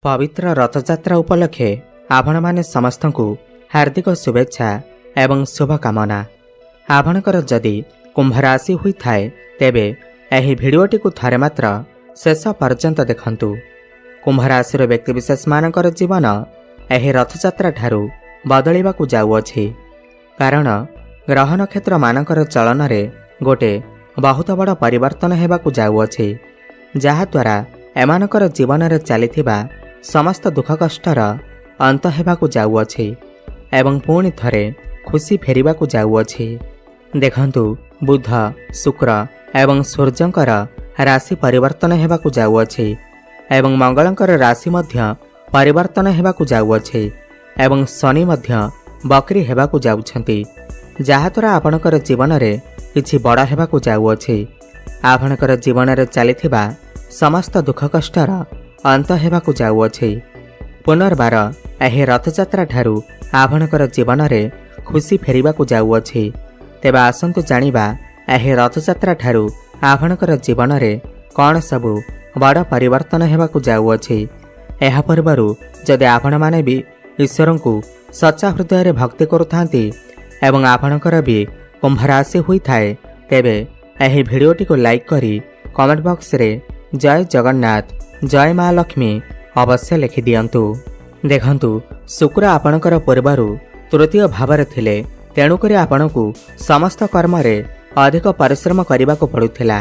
पवित्र रथयात्रा उपलक्षे आपण माने समस्त को हार्दिक शुभेच्छा एवं शुभकामना। आपणकर जदि कुंभ राशि हुई थाए तेबे एही भिडियोटी को थरे मात्र शेष पर्यंत देखंतु। कुंभ राशि व्यक्तिविशेष मानकर जीवन एही रथयात्रा ठारू बदलिबाकू जाउअछि। कारण ग्रह नक्षत्र मानकर चलन रे गोटे बहुत बड़ परिवर्तन हेबाकू जाउअछि, जहा द्वारा एमानकर जीवन रे चलिथिबा समस्त दुख कष्टर अंत हेबाकू जाउअछि एवं पुणी थरे खुशी फेरिबाकू जाउअछि। देखंतु बुध, शुक्र एवं सूर्यंकर राशि परिवर्तन हेबाकू जाउअछि एवं मंगलंकर राशि मध्य परिवर्तन हेबाकू जाउअछि एवं शनि मध्य बकरी हेबाकू जाउछंती, जहा द्वारा आपणकर जीवन रे किछि बड़ हेबाकू जाउअछि। आपणकर जीवन रे चलिथिबा समस्त दुख कष्टर अंत हेबाकू जाउअछि। पुनर्बार एही रथयात्रा ठारू आपणकर जीवन रे खुशी फेरिबाकू जाउअछि। तेबे आसंतु जानिबा एही रथयात्रा ठारू आपणकर जीवन रे कौन सबु बड़ परिवर्तन हेबाकू जाउअछि। एहा पूर्वरु जदि आपण माने भी ईश्वर को सच्चा हृदय रे भक्ति करुथांती एवं आपणकर भी कुंभ राशि हुई थाए तेबे एही भिडियोटी को लाइक करी कमेंट बॉक्स रे जय जगन्नाथ, जय माँ लक्ष्मी अवश्य लिखि दियंतु। देखंतु शुक्र आपणकर पूर्वरु तृतीय भाव रे थिले, तेणुकरी आपणकू समस्त कर्म रे अधिक परिश्रम करबाकू पड़ुथिला।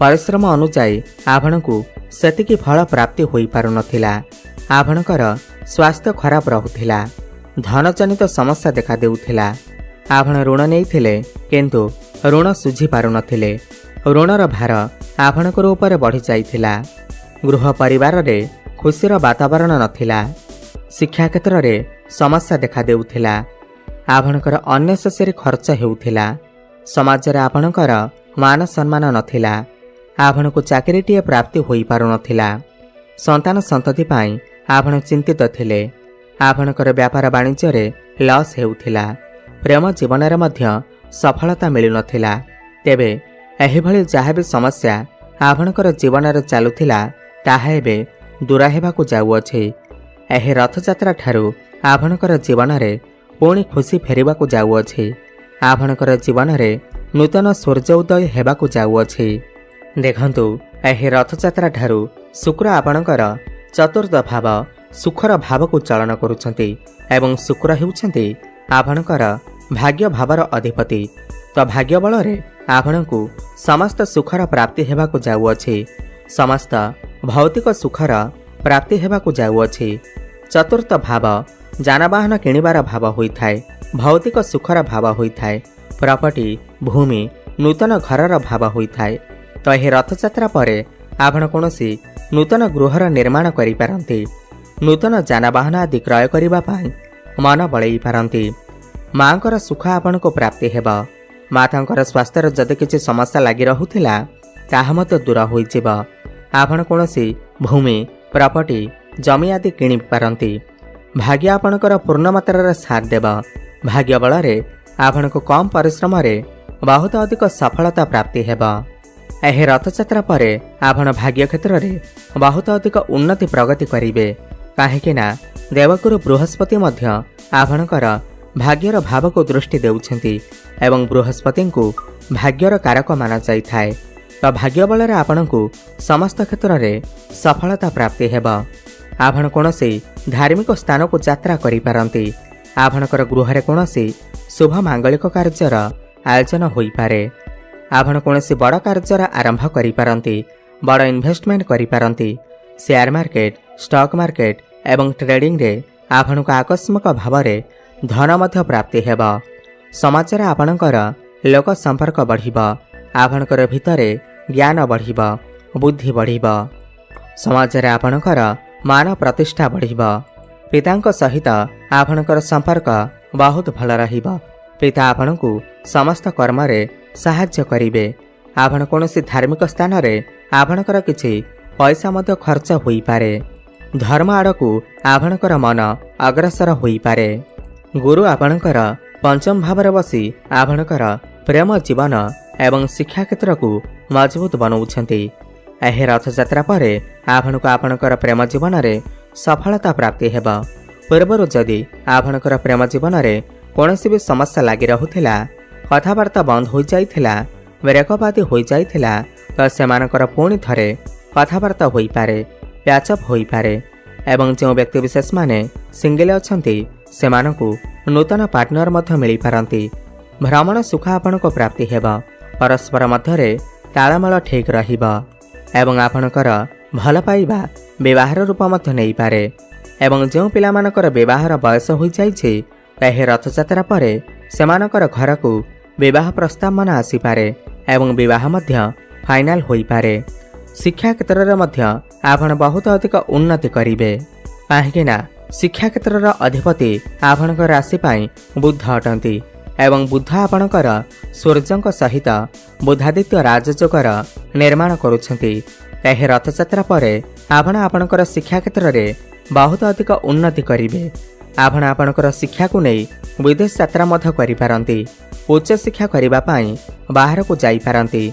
परिश्रम अनुसार आपणकू सेतिकी फल प्राप्ति होई पारु नथिला। आपणकर स्वास्थ्य खराब रहुथिला, धन जनित समस्या देखा देउथिला। आपण ऋण नेइथिले किंतु ऋण सुझी पारु नथिले। ऋणर भार आपणकर ऊपर बढ़ी जाइथिला। गृह परिवार रे खुशीर वातावरण नथिला। शिक्षा क्षेत्र रे समस्या देखा देउथिला। आपणकर अनेसेसरी खर्च हेउथिला। समाज रे आपणकर मान सम्मान नथिला। आपणकू चाकरीटीए प्राप्ति होई पारु नथिला। संतान संतति पाई आपण चिंतित थिले। आपणकर व्यापार वाणिज्य रे लॉस हेउथिला। प्रेम जीवन रे मध्य सफलता मिलु नथिला। तेबे एही भली जहा भी समस्या आपणकर जीवन रे चालुथिला ताहा एबे दूर हेबाकू जाउअछि। एही रथयात्रा ठारू आपणकर जीवन रे पुणी खुशी फेरिबाकू जाउअछि। आपणकर जीवन रे नूतन सूर्य उदय हेबाकू जाउअछि। देखंतु एही रथयात्रा ठारू शुक्र आपणकर चतुर्थ भाव सुखर भाव को चलन करुछंती एवं शुक्र हेउछंती आपणकर भाग्य भावर अधिपति। तो भाग्य बल रे आपणकू समस्त सुखर प्राप्ति हेबाकू जाउअछि। समस्त भौतिक सुखर प्राप्ति हेबाकू जाउअछि। चतुर्थ भाव जानवाहन किणिबार भाव होइथाय। भौतिक सुखर भाव होइथाय। प्रॉपर्टी, भूमि, नूतन घरर भाव होइथाय। तो एही रथयात्रा परे आपण कोनोसी नूतन गृहर निर्माण करि पारंती। नूतन जानवाहन आदि क्रय करिबा पाई मन बळेई पारंती। मांकर सुख आपण को प्राप्ति हेबा। मातांकर स्वास्थ्य जदि किछि समस्या लागि रहुथिला ताहा मते दूर होई जिवो। आपण कोनोसी भूमि, प्रॉपर्टी, जमी आदि किनि पारंती। भाग्य आपणकर पूर्ण मात्रा साथ देव। भाग्य बल रे आपण को कम परिश्रम रे बहुत अधिक सफलता प्राप्ति हेबा। एही रथयात्रा परे आपण भाग्य क्षेत्र रे बहुत अधिक उन्नति प्रगति करिवे। काहेकिना देवगुरु बृहस्पति मध्य आपणकर भाग्यर भाव को दृष्टि देउछंती एवं बृहस्पति को भाग्यर कारक माना जाइथाय। तो भाग्य बल रे आपणकू समस्त क्षेत्र रे सफलता प्राप्ति हेबा। आपण कोनोसी धार्मिक स्थान को यात्रा करि पारंती। आपणकर गृह रे कोनोसी शुभ मांगलिक कार्यर आयोजन होई पारे। आपण कोनोसी बड़ कार्यर आरंभ करि पारंती। बड़ इन्वेस्टमेंट करि पारंती। शेयर मार्केट, स्टॉक मार्केट एवं ट्रेडिंग रे आपणको आकस्मिक भाव रे धन मध्य प्राप्ति हेबा। समाज रे आपणकर लोक संपर्क बढ़िबा। आपणकर भितरे ज्ञान बढ़िबा, बुद्धि बढ़िबा। समाज रे आपणकर मान प्रतिष्ठा बढ़िबा। पितांक सहित आपणकर संपर्क बहुत भल रहिबा। पिता आपणकू समस्त कर्म रे सहाय्य करिवे। आपण कोनोसी धार्मिक स्थान रे आपणकर किछि पैसा मध्य खर्च होई पारे। धर्म आड़कू आपणकर मन अग्रसर होई पारे। गुरु आपणकर पंचम भाव रे बसी आपणकर प्रेम जीवन एवं शिक्षा क्षेत्र को मजबूत बनाउछंती। एही रथयात्रा परे आपणको आपणकर प्रेम जीवन रे सफलता प्राप्ति हेब। पूर्वर जदि आपणकर प्रेम जीवन में कौन भी समस्या लगी रहुला, कथबार्ता बंद हो जाइथिला, ब्रेकअप हो जाइथिला, तो सेमानकर पुणी थरे कथबार्ता हो पारे, प्याचअप हो पारे। एवं जो व्यक्ति विशेष माने सिंगल अछंती सेमानकु नूतन पार्टनर मध्य मिल पारंती। भ्रमण सुख आपण को प्राप्ति हेब। परस्पर मध्यरे तालमेल ठीक रहिब एवं आपणकर भल पाइबा विवाहर रूप मध्य नहीं पारे। एवं जो पिलामानकर विवाहर बयस हो जाइछि, एहे रथयात्रा परे सेमानकर घर को विवाह प्रस्ताव मन आसीपारे एवं विवाह मध्य फाइनाल होई पारे। शिक्षा क्षेत्र में मध्य आपण बहुत अधिक उन्नति करिवे, काहेकिना शिक्षा क्षेत्र अधिपति आपणकर राशि पाई बुध अटंती एवं बुध आपणकर सूर्यंक सहित बुधादित्य राजयोगर निर्माण करुछंती। एहे रथयात्रा परे आपण आपणकर शिक्षा क्षेत्र में बहुत अधिक उन्नति करिवे। आपण आपणकर शिक्षा को नहीं विदेश यात्रा मध्य करि पारंती। उच्च शिक्षा करिबा पाई बाहर को जाई पारंती।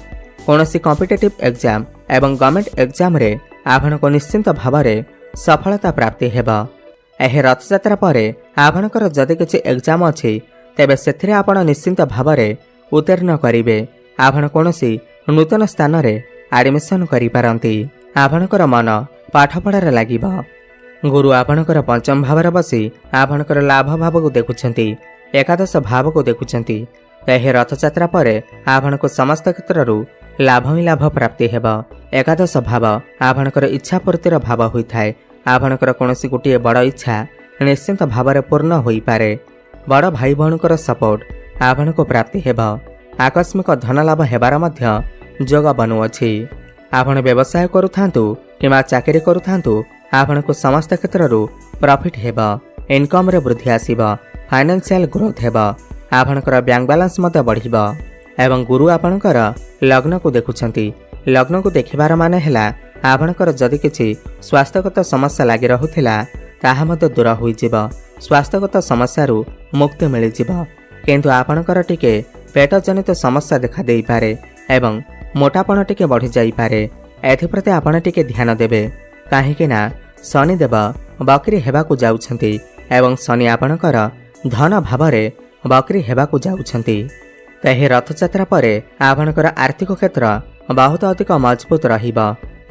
कौनसी कॉम्पिटिटिव एग्जाम एवं गवर्नमेंट एग्जाम रे आपण को निश्चिंत भावरे सफलता प्राप्ति हेब। एहे रथयात्रा परे आपणकर जदि किछि एग्जाम अछि, तेबे सेथिरे आपण निश्चिंत भावरे उत्तीर्ण करिवे। आपण कौनसी नूतन स्थान रे एडमिशन करि पारंती। आपणकर मन पाठ पढ़ारे लागिब। गुरु आपणकर पंचम भाव बसी आपणकर लाभ भाव को देखुछंती, एकादश भाव को देखुछंती। एहे रथयात्रा परे आपण को समस्त क्षेत्ररू लाभ ही लाभ प्राप्ति हेब। एकादश भाव आपणकर इच्छा पूर्तिर भाव होइथाय। आपणकर कौनसी गोटे बड़ इच्छा निश्चिंत भाव पूर्ण हो पारे। बड़ भाई भौणकर सपोर्ट आपण को प्राप्ति हेब। आकस्मिक धन लाभ हेबार मध्य जोग बनुअछि। आपण व्यवसाय करुथांतु किंवा चाकरी करुथांतु, आपण को समस्त क्षेत्ररू प्रॉफिट हेब। इनकम रे वृद्धि आसीब। फाइनेंशियल ग्रोथ हेब। आपणकर बैंक बैलेंस मध्य बढ़िब। एवं गुरु आपणकर लग्न को देखुछंती। लग्न को देखिबार माने हेला आपणकर जदि किछि स्वास्थ्यगत समस्या लागि रहुथिला, ताहा मध्य दूर होई जिब। स्वास्थ्यगत समस्यारू मुक्ति मिल जिब। किंतु आपणकर टिके पेट जनित समस्या देखा देई पारे एवं मोटापण टिके बढ़ी जाई पारे। एथिप्रति आपण टिके ध्यान देबे, काहेकिना शनिदेव बकरी हेबाकू जाउछंती एवं शनि आपणकर धन भावरे बकरी हेबाकू जाउछंती। तेहे रथयात्रा परे आपणकर आर्थिक क्षेत्र बहुत अधिक मजबूत रहिब।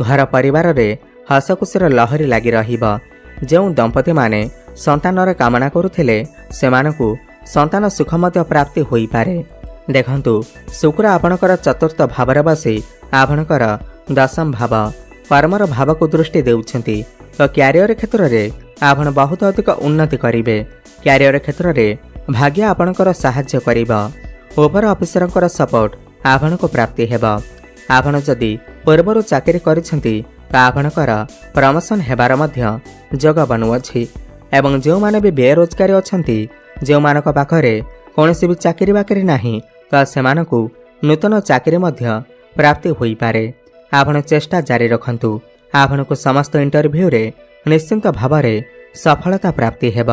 घर परिवार रे हसखुशीर लहरी लगी रहिब। जो दंपति माने संतानर कामना करुथिले, सेमानकू संतान सुख मध्य प्राप्ति होई पारे। देखंतु शुक्र आपणकर चतुर्थ भाव बसी आपणकर दशम भाव कर्मर भाव को दृष्टि देउछंती। तो क्यारियर क्षेत्र में आपण बहुत अधिक उन्नति करिवे। क्यारियर क्षेत्र में भाग्य आपणकर साहाय्य करिब। ओवर ऑफिसरकर सपोर्ट आपण को प्राप्ति हेब। आपण जदि पूर्वर चाकरी करिसेंती, तो आपणकर प्रमोशन हेबार मध्य जोग बनुअछि। एवं जो माने भी बेरोजगारी अछंती, जो मानक पाखरे कोनोसी भी चाकरी बाकरी नाही, तो सेमानकू नूतन चाकरी मध्य प्राप्ति होई पारे। आपण चेष्टा जारी रखंतु। आपण को समस्त इंटरव्यू रे निश्चिंत भावरे सफलता प्राप्ति हेब।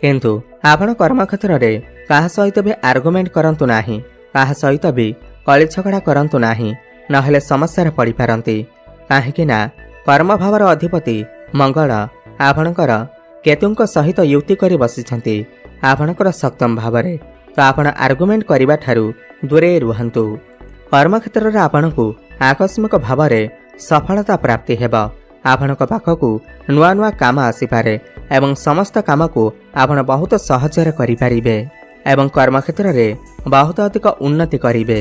किंतु आपण कर्म क्षेत्र रे काहा सहित भी आर्गुमेंट करंतु नाही, काहा सहित भी कଳି झगड़ा करंतु नाही, नहेले समस्या रे पड़ी पारंती। काहेकिना कर्म भावर अधिपति मंगल आपणकर केतुंक सहित युक्ति करी बसिछंती आपणकर सप्तम भावरे। तो आपण आर्गुमेंट करिबा ठारू दूरे रुहंतु। कर्म क्षेत्र रे आपणकू आकस्मिक भावरे सफलता प्राप्ति हेब। आपणक पाखकू नुआ नुआ काम आसीपारे एवं समस्त काम को आपण बहुत सहजरे करि पारिबे एवं कर्म क्षेत्र रे बहुत अधिक उन्नति करिवे।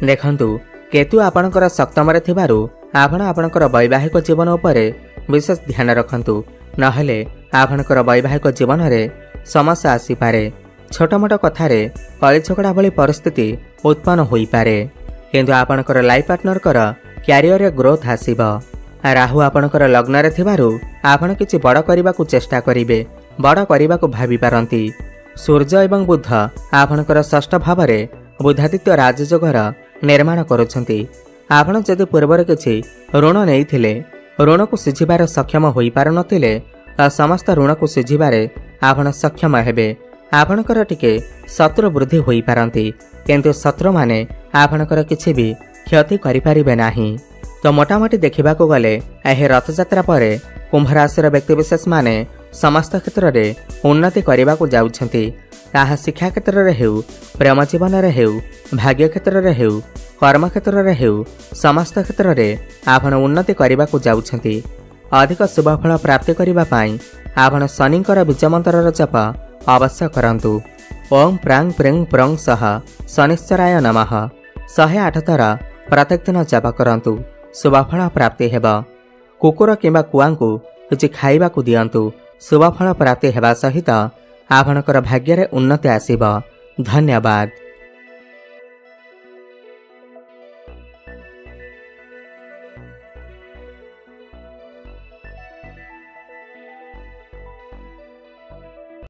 देखंतु केतु आपणकर सप्तम रे थिबारु आपण आपणकर वैवाहिक जीवन उपरे विशेष ध्यान रखंतु, नहेले आपणकर वैवाहिक जीवन रे समस्या आसीपारे। छोट मोट कथारे कଳି झगड़ा भली परिस्थिति उत्पन्न होई पारे। किंतु आपणकर लाइफ पार्टनर कर क्यारियर ग्रोथ आसीब। राहु आपणकर लग्न रे थिबारु आपण किछि बड़ करिबा को चेष्टा करिवे, बड़ करिबा को भाबी पारंती। सूर्य एवं बुध आपणकर षष्ठ भावरे बुधादित्य राजयोगर निर्माण करुछंती। आपण जदि पूर्वर किछि ऋण नेइथिले, ऋण को सुझिबार सक्षम होई पार नथिले, ता समस्त ऋण को सुझिबारे आपण सक्षम हेबे। आपणकर टिके शत्रु वृद्धि होई पारंती, किंतु शत्रु माने आपणकर किछि भी क्षति करि पारिबे नाही। तो मोटामोटी देखिबा को गले एहे रथयात्रा परे कुंभ राशि व्यक्तिविशेष माने समस्त क्षेत्र में उन्नति करने को जाउछंती। ताहा शिक्षा क्षेत्र में हेउ, प्रेम जीवन में हेउ, भाग्य क्षेत्र में हेउ, कर्म क्षेत्र में हेउ, समस्त क्षेत्र में आपण उन्नति करने को जाउछंती। अधिक शुभफल प्राप्ति करने पाई आपण शनिंकर बीज मंत्र जप अवश्य करंतु। ओम प्रांग प्रिंग प्रंग सह शनिश्चराय नमः 108 थर प्रत्येक दिन जप करंतु, शुभफल प्राप्ति हेब। कुकुर किंबा कुआंकु किछि खाइबाकु दियंतु, शुभफल प्राप्ति हेबा सहित आपणकर भाग्य रे उन्नति आसीब। धन्यवाद।